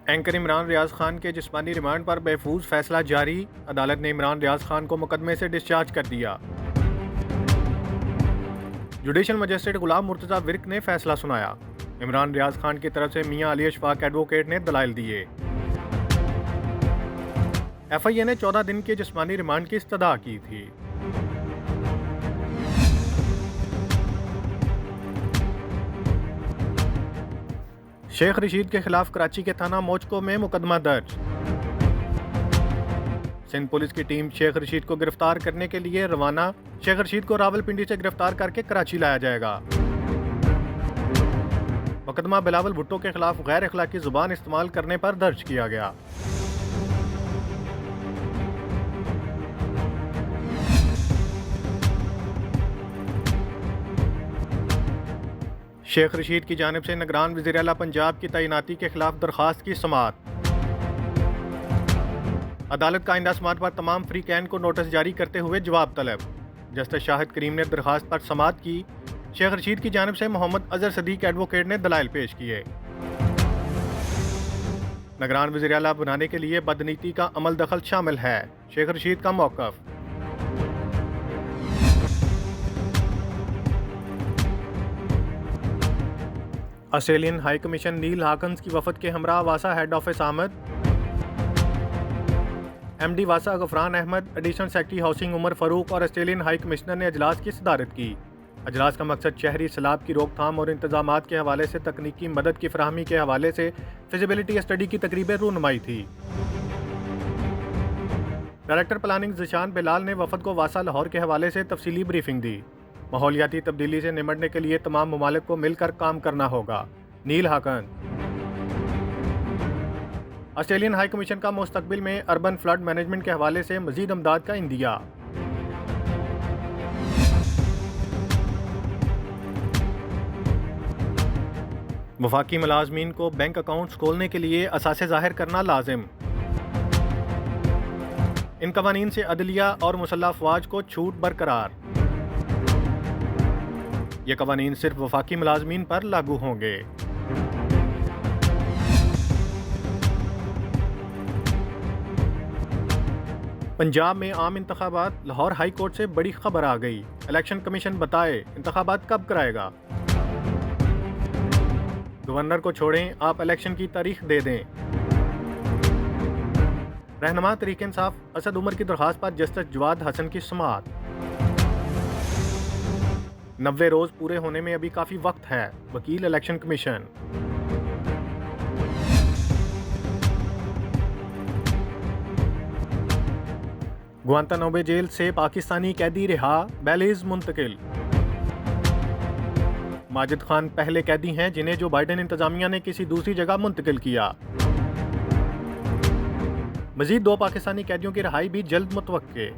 Anchor Imran Riaz Khan के जिस्मानी remand पर महफूज फैसला जारी। अदालत ने इमरान रियाज खान को मुकदमे से डिस्चार्ज कर दिया। जुडिशल मजिस्ट्रेट गुलाम मुर्तजा विर्क ने फैसला सुनाया। इमरान रियाज खान की तरफ से मियां अली अशफाक एडवोकेट ने दलाइल दिए। FIA ने 14 दिन के जिस्मानी रिमांड की इस्तदा की थी। शेख रशीद के खिलाफ कराची के थाना मोचको में मुकदमा दर्ज। सिंध पुलिस की टीम शेख रशीद को गिरफ्तार करने के लिए रवाना। शेख रशीद को रावलपिंडी से गिरफ्तार करके कराची लाया जाएगा। मुकदमा बिलावल भुट्टो के खिलाफ गैर अखलाकी जुबान इस्तेमाल करने पर दर्ज किया गया। शेख रशीद की जानिब से निगरान वज़ीर आला पंजाब की तैनाती के खिलाफ दरख्वास्त की समाअत। अदालत का आइंदा समाअत पर तमाम फ्रीकैन को नोटिस जारी करते हुए जवाब तलब। जस्टिस शाहिद करीम ने दरख्वास्त पर समाअत की। शेख रशीद की जानिब से मोहम्मद अजहर सदीक एडवोकेट ने दलाइल पेश किए। निगरान वज़ीर आला बनाने के लिए बदनीति का अमल दखल शामिल है, शेख रशीद का मौक़िफ़। Australian high commission Neil Hawkins की वफद के हमरा वासा हेड ऑफिस आमद। MD वासा Ghufran Ahmed, additional secretary housing Umar Farooq और ऑस्ट्रेलियन हाई कमिश्नर ने अजलास की सदारत की। अजलास का मकसद शहरी सैलाब की रोकथाम और इंतजामात के हवाले से तकनीकी मदद की फराहमी के हवाले से फिजिबिलिटी स्टडी की तकरीब रूनुमाई थी। डायरेक्टर प्लानिंग ज़िशान बिलाल ने वफद को वासा लाहौर के हवाले से तफसीली ब्रीफिंग दी। माहौलियाती तब्दीली से निमटने के लिए तमाम ममालिक को मिलकर काम करना होगा, नील हाकन। ऑस्ट्रेलियन हाई कमीशन का मुस्तकबिल में अर्बन फ्लड मैनेजमेंट के हवाले से मजीद अमदाद का इंदिया। वफाकी मुलाजमीन को बैंक अकाउंट्स खोलने के लिए असासे ज़ाहिर करना लाजिम। इन कवानीन से अदलिया और मुसल्लह अफवाज को छूट बरकरार। ये कवानीन सिर्फ वफाकी मुलाजमीन पर लागू होंगे। पंजाब में आम इंतखाबात, लाहौर हाई कोर्ट से बड़ी खबर आ गई। इलेक्शन कमीशन बताए इंतखाबात कब कराएगा। गवर्नर को छोड़ें, आप इलेक्शन की तारीख दे दें। रहनुमा तहरीक इंसाफ असद उमर की दरख्वास्त पर जस्टिस जवाद हसन की समाअत। 90 रोज पूरे होने में अभी काफी वक्त है, वकील इलेक्शन कमीशन। गुआंतानामो जेल से पाकिस्तानी कैदी रिहा, बेलीज़ मुंतकिल। माजिद खान पहले कैदी हैं जिन्हें जो बाइडेन इंतजामिया ने किसी दूसरी जगह मुंतकिल किया। मजीद 2 पाकिस्तानी कैदियों की रिहाई भी जल्द मुतवक्के।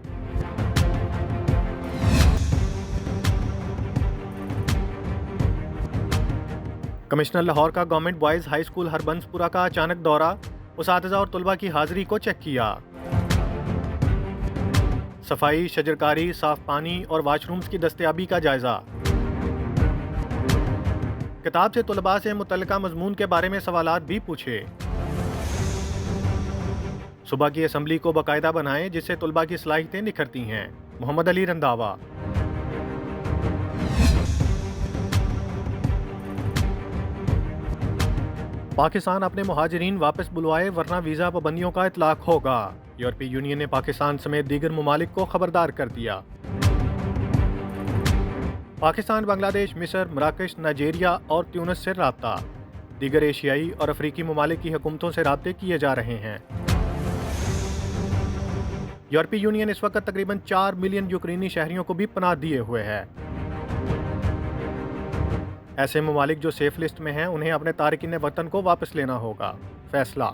कमिश्नर लाहौर का government boys high school Harbanspura का अचानक दौरा, उसातिज़ा और तुलबा की हाजिरी को चेक किया। सफाई, शजरकारी, साफ पानी और वाशरूम्स की दस्तयाबी का जायजा। किताब से तुलबा से मुतल्लिका मजमून के बारे में सवालात भी पूछे। सुबह की असम्बली को बाकायदा बनाएं जिससे तुलबा की सलाहियतें निखरती हैं, मोहम्मद अली रंधावा। पाकिस्तान अपने मुहाजिरीन वापस बुलवाए वरना वीज़ा पाबंदियों का इतलाक होगा। यूरोपीय यूनियन ने पाकिस्तान समेत दीगर ममालिक को खबरदार कर दिया। पाकिस्तान, बांग्लादेश, मिस्र, मराकश, नाइजीरिया और ट्यूनिस से राब्ता। दीगर एशियाई और अफ्रीकी ममालिक की हुकूमतों से राब्ते किए जा रहे हैं। यूरोपीय यूनियन इस वक्त तकरीबन 4 मिलियन यूक्रेनी शहरियों को भी पनाह दिए हुए है। ऐसे ममालिक जो सेफ लिस्ट में हैं उन्हें अपने तारकीन वतन को वापस लेना होगा, फैसला।